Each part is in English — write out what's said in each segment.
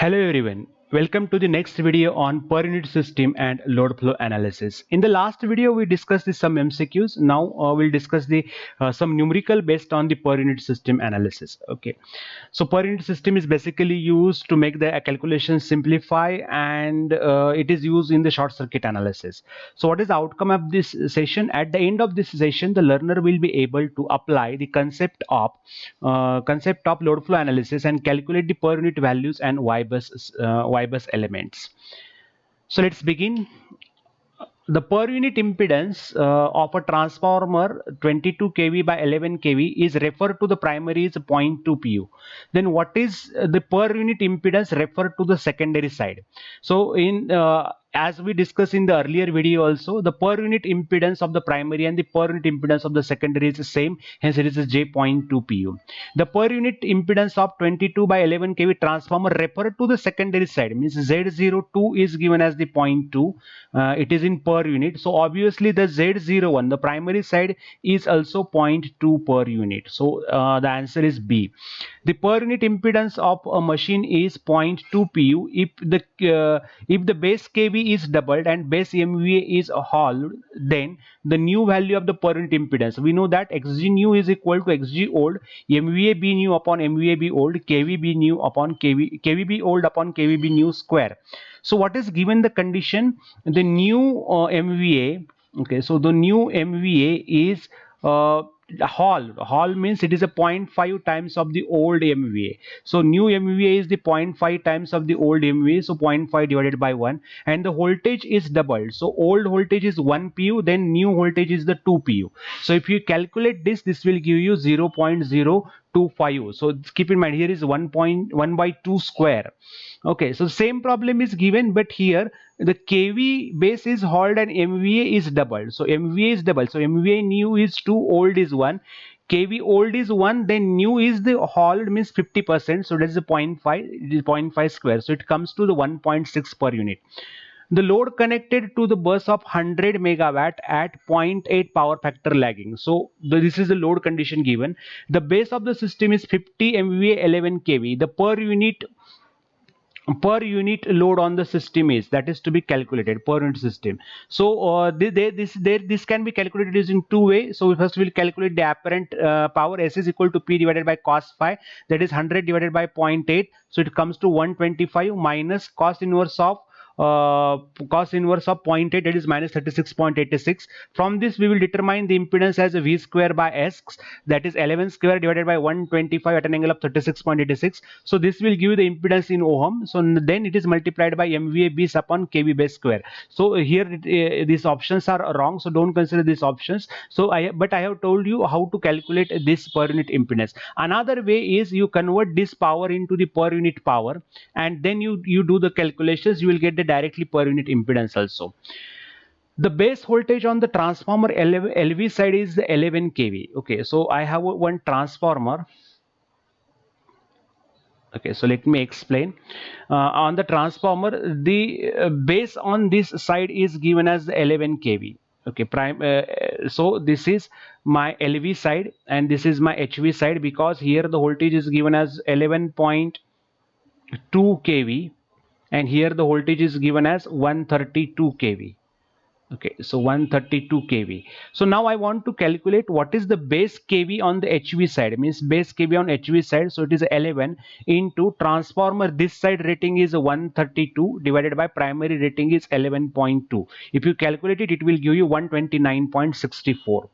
Hello everyone, welcome to the next video on per unit system and load flow analysis. In the last video we discussed some MCQs. Now we'll discuss the some numerical based on the per unit system analysis. Okay, so per unit system is basically used to make the calculation simplify, and it is used in the short circuit analysis. So what is the outcome of this session? At the end of this session, the learner will be able to apply the concept of load flow analysis and calculate the per unit values and Y bus elements. So let's begin. The per unit impedance of a transformer 22 kV by 11 kV is referred to the primary is 0.2 pu. Then what is the per unit impedance referred to the secondary side? So in as we discussed in the earlier video also, the per unit impedance of the primary and the per unit impedance of the secondary is the same, hence it is a j.2 pu. The per unit impedance of 22 by 11 kV transformer referred to the secondary side means Z02 is given as the 0.2. It is in per unit, so obviously the Z01, the primary side, is also 0.2 per unit. So the answer is B. The per unit impedance of a machine is 0.2 pu if the base kV is doubled and base MVA is halved. Then the new value of the per unit impedance, we know that xg new is equal to xg old, MVA b new upon MVA b old, kV b new upon kV b old upon kV b new square. So what is given the condition? The new MVA, okay, so the new MVA is hall means it is a 0.5 times of the old MVA. So new MVA is the 0.5 times of the old MVA, so 0.5 divided by 1, and the voltage is doubled. So old voltage is 1 pu, then new voltage is the 2 pu. So if you calculate this will give you 0.025. So keep in mind, here is 1.1 by 2 square. Okay, so same problem is given, but here the kV base is held and MVA is doubled. So MVA is doubled, so MVA new is 2, old is 1, kV old is 1, then new is the held means 50%, so that is the 0.5, it is zero point 0.5 square, so it comes to the 1.6 per unit. The load connected to the bus of 100 megawatt at 0.8 power factor lagging. So this is the load condition given. The base of the system is 50 MVA 11 kV. The per unit load on the system is, that is to be calculated per unit system. So this can be calculated using two ways. So we first will calculate the apparent power. S is equal to P divided by cos phi, that is 100 divided by 0.8, so it comes to 125 minus cos inverse of 0.8, that is minus 36.86. From this we will determine the impedance as a V square by S, that is 11 square divided by 125 at an angle of 36.86. So this will give the impedance in ohm. So then it is multiplied by MVA base upon kV base square. So here these options are wrong, so don't consider these options. So I have told you how to calculate this per unit impedance. Another way is you convert this power into the per unit power, and then you do the calculations, you will get the directly per unit impedance also. The base voltage on the transformer LV side is 11 kV. Okay, so I have one transformer. Okay, so let me explain. On the transformer, the base on this side is given as 11 kV. Okay, so this is my LV side and this is my HV side, because here the voltage is given as 11.2 kV and here the voltage is given as 132 kV. Okay, so 132 kV. So now I want to calculate what is the base kV on the HV side, means base kV on HV side. So it is 11 into transformer, this side rating is 132 divided by primary rating is 11.2. If you calculate it, it will give you 129.64.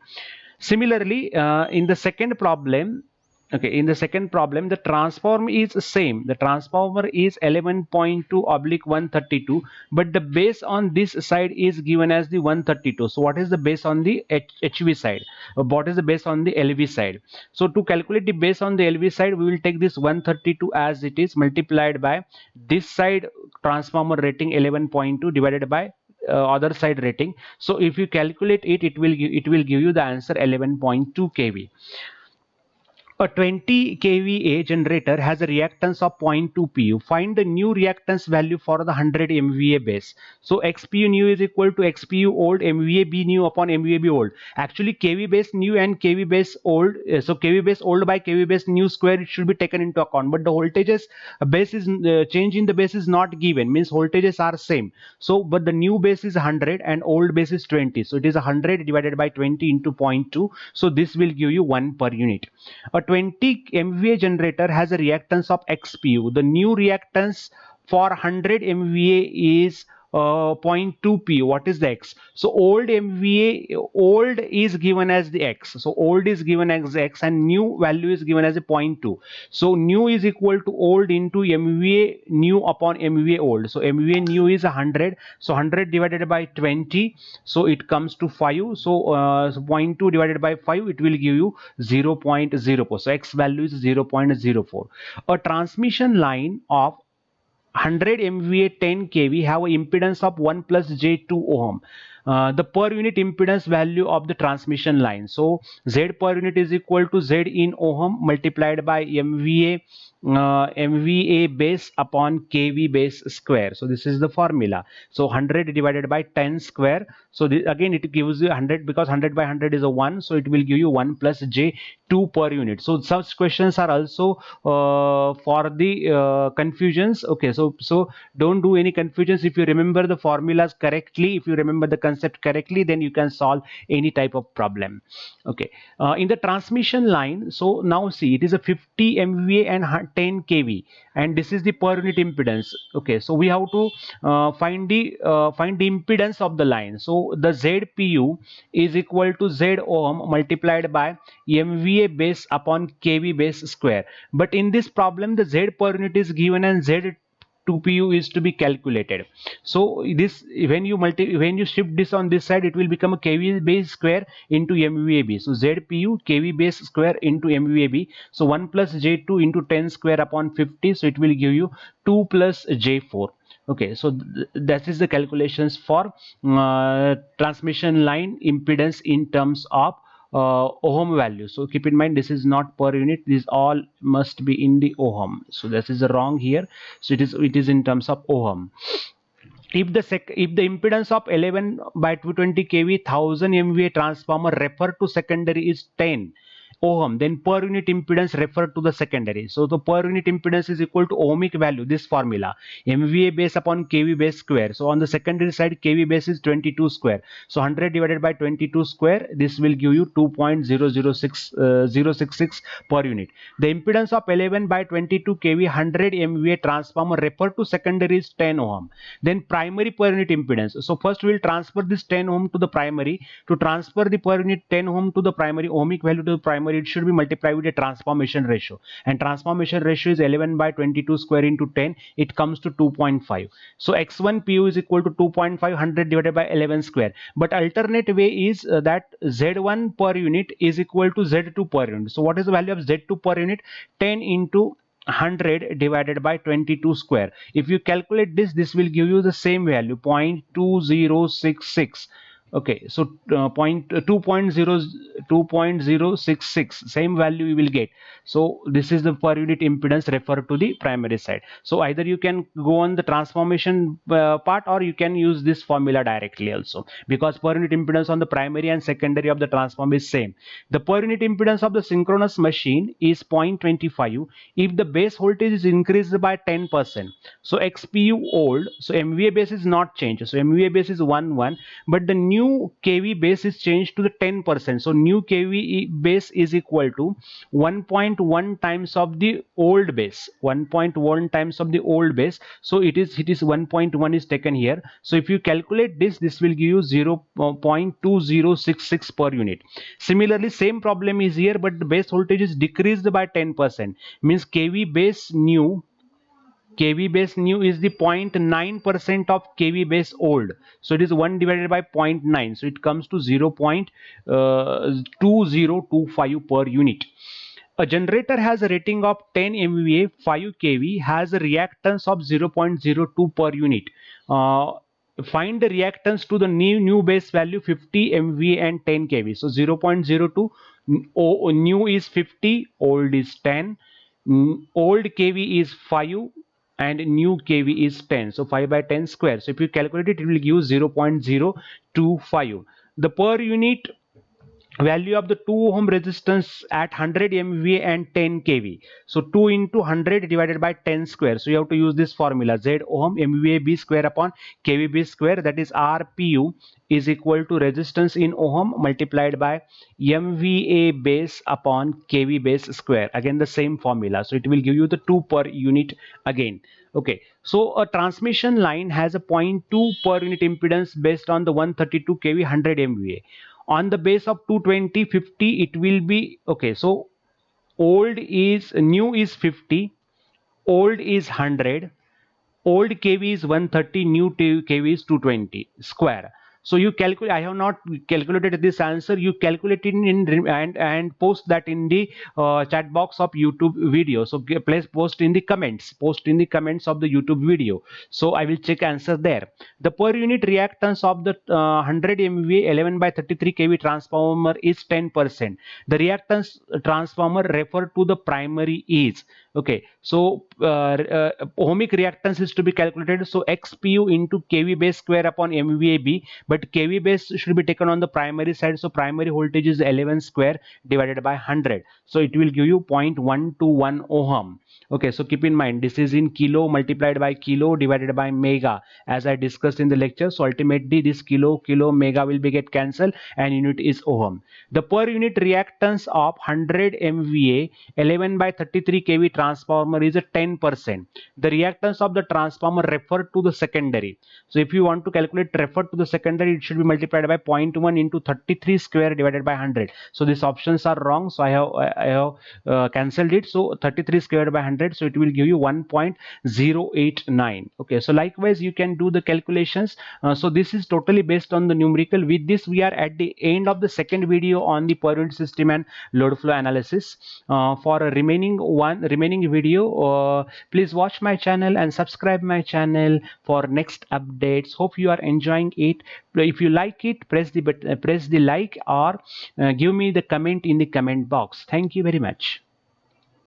Similarly, in the second problem, the transform is same. The transformer is 11.2 oblique 132, but the base on this side is given as the 132. So what is the base on the HV side? What is the base on the LV side? So to calculate the base on the LV side, we will take this 132 as it is multiplied by this side transformer rating 11.2 divided by other side rating. So if you calculate it, it will give you the answer 11.2 kV. A 20 kVA generator has a reactance of 0.2 pu. Find the new reactance value for the 100 MVA base. So XPU new is equal to XPU old MVA B new upon MVA B old. Actually, KV base new and KV base old. So KV base old by KV base new square, it should be taken into account. But the voltages base is change in the base is not given. Means voltages are same. So but the new base is 100 and old base is 20. So it is 100 divided by 20 into 0.2. So this will give you 1 per unit. A 20 MVA generator has a reactance of XPU. The new reactance for 100 MVA is 0.2 pu. What is the X? So old MVA, old is given as the X. So old is given as X and new value is given as a 0.2. So new is equal to old into MVA new upon MVA old. So MVA new is 100. So 100 divided by 20. So it comes to 5. So 0.2 divided by 5, it will give you 0.04. So X value is 0.04. A transmission line of 100 MVA 10 kV have an impedance of 1 plus J2 ohm. The per unit impedance value of the transmission line. So Z per unit is equal to Z in ohm multiplied by MVA base upon KV base square. So this is the formula. So 100 divided by 10 square. So again it gives you 100 because 100 by 100 is a 1. So it will give you 1 plus J2 per unit. So such questions are also for the confusions. Okay, so don't do any confusions. If you remember the formulas correctly, if you remember the concept correctly, then you can solve any type of problem. Okay, in the transmission line, so now see, it is a 50 MVA and 10 kV, and this is the per unit impedance. Okay, so we have to find the impedance of the line. So the ZPU is equal to Z ohm multiplied by MVA base upon KV base square. But in this problem, the Z per unit is given and Z2PU is to be calculated. So this, when you shift this on this side, it will become a KV base square into MVAB. So ZPU KV base square into MVAB. So 1 plus J2 into 10 square upon 50. So it will give you 2 plus J4. Okay, so that is the calculations for transmission line impedance in terms of ohm value. So keep in mind, this is not per unit, this all must be in the ohm. So this is wrong here. So it is in terms of ohm. If the impedance of 11 by 220 kV 1000 MVA transformer referred to secondary is 10 ohm, then per unit impedance referred to the secondary. So the per unit impedance is equal to ohmic value, this formula, MVA base upon KV base square. So on the secondary side, KV base is 22 square. So 100 divided by 22 square, this will give you 2.006066 per unit. The impedance of 11 by 22 kV 100 MVA transformer referred to secondary is 10 ohm. Then primary per unit impedance. So first we will transfer this 10 ohm to the primary. To transfer the per unit 10 ohm to the primary, ohmic value to the primary, it should be multiplied with a transformation ratio. And transformation ratio is 11 by 22 square into 10. It comes to 2.5. So x1 pu is equal to 2.5, 100 divided by 11 square. But alternate way is that z1 per unit is equal to z2 per unit. So what is the value of z2 per unit? 10 into 100 divided by 22 square. If you calculate this will give you the same value, 0.2066. Okay, so 2.066, same value you will get. So this is the per unit impedance referred to the primary side. So either you can go on the transformation part, or you can use this formula directly also, because per unit impedance on the primary and secondary of the transformer is same. The per unit impedance of the synchronous machine is 0.25 if the base voltage is increased by 10%. So XPU old, so MVA base is not changed, so MVA base is 1 but the new KV base is changed to the 10%. So new KV base is equal to 1.1 times of the old base, 1.1 times of the old base. So it is 1.1 is taken here. So if you calculate this will give you 0.2066 per unit. Similarly, same problem is here, but the base voltage is decreased by 10%. Means KV base new is the 0.9% of KV base old. So it is 1 divided by 0.9. So it comes to 0.2025 per unit. A generator has a rating of 10 MVA, 5 kV, has a reactance of 0.02 per unit. Find the reactance to the new base value 50 MVA and 10 kV. So 0.02 New is 50, old is 10. Old kV is 5 and new kV is 10. So 5 by 10 square. So if you calculate it, it will give 0.025. The per unit value of the 2 ohm resistance at 100 MVA and 10 kV. So 2 into 100 divided by 10 square. So you have to use this formula, Z ohm MVA B square upon kV B square, that is RPU is equal to resistance in ohm multiplied by MVA base upon kV base square. Again the same formula. So it will give you the 2 per unit again. Okay, so a transmission line has a zero point 0.2 per unit impedance based on the 132 kV 100 MVA. On the base of 220 50 it will be okay. So old is new is 50, old is 100, old kV is 130, new kV is 220 square. So you calculate, I have not calculated this answer, you calculate it in and post that in the chat box of YouTube video. So please post in the comments, of the YouTube video, so I will check answer there. The per unit reactance of the 100 MVA 11 by 33 kV transformer is 10%. The reactance transformer referred to the primary is, okay, so ohmic reactance is to be calculated. So xpu into kV base square upon MVAB, but kV base should be taken on the primary side. So primary voltage is 11 square divided by 100. So it will give you 0.121 ohm. Okay, so keep in mind this is in kilo multiplied by kilo divided by mega, as I discussed in the lecture. So ultimately this kilo mega will be get cancelled and unit is ohm. The per unit reactance of 100 MVA 11 by 33 kV transformer is a 10%. The reactance of the transformer referred to the secondary. So if you want to calculate referred to the secondary, it should be multiplied by 0.1 into 33 square divided by 100. So these options are wrong. So I have cancelled it. So 33 squared by 100. So it will give you 1.089. Okay. So likewise, you can do the calculations. So this is totally based on the numerical. With this, we are at the end of the second video on the per unit system and load flow analysis. For a remaining video, please watch my channel and subscribe my channel for next updates. Hope you are enjoying it. If you like it, press the like or give me the comment in the comment box. Thank you very much.